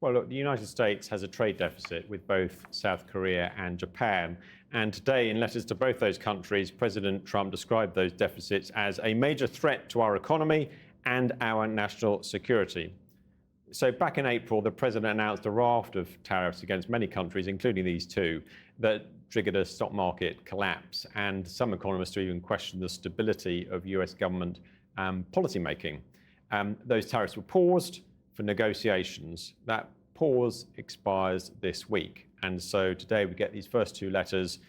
Well, look, the United States has a trade deficit with both South Korea and Japan. And today, in letters to both those countries, President Trump described those deficits as a major threat to our economy and our national security. So back in April, the president announced a raft of tariffs against many countries, including these two, that triggered a stock market collapse. And some economists even questioned the stability of US government policymaking. Those tariffs were paused for negotiations. That pause expires this week. And so today we get these first two letters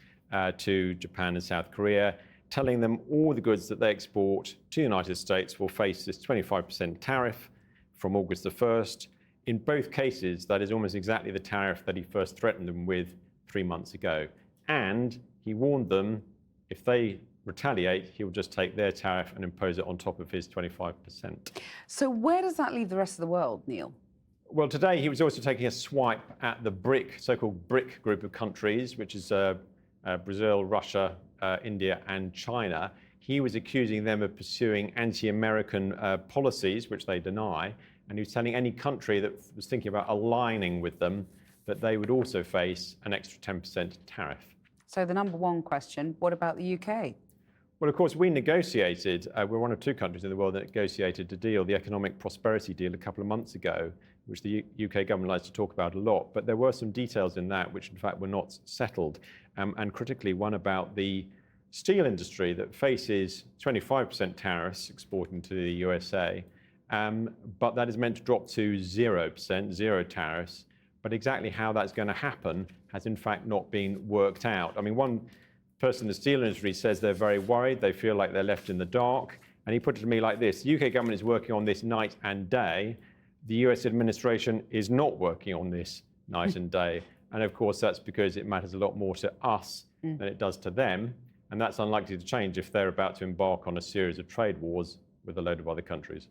to Japan and South Korea, telling them all the goods that they export to the United States will face this 25% tariff from August the 1st. In both cases, that is almost exactly the tariff that he first threatened them with 3 months ago. And he warned them if they retaliate, he'll just take their tariff and impose it on top of his 25%. So where does that leave the rest of the world, Neil? Well, today he was also taking a swipe at the so-called BRIC group of countries, which is Brazil, Russia, India, and China. He was accusing them of pursuing anti-American policies, which they deny, and he was telling any country that was thinking about aligning with them that they would also face an extra 10% tariff. So the number one question, what about the UK? Well, of course, we negotiated, we're one of two countries in the world that negotiated a deal, the economic prosperity deal, a couple of months ago, which the UK government likes to talk about a lot. But there were some details in that which, in fact, were not settled. And critically, one about the steel industry that faces 25% tariffs exporting to the USA, but that is meant to drop to 0%, zero tariffs. But exactly how that's going to happen has, in fact, not been worked out. I mean, one person in the steel industry says they're very worried. They feel like they're left in the dark. And he put it to me like this: the UK government is working on this night and day. The US administration is not working on this night and day. And of course, that's because it matters a lot more to us than it does to them. And that's unlikely to change if they're about to embark on a series of trade wars with a load of other countries.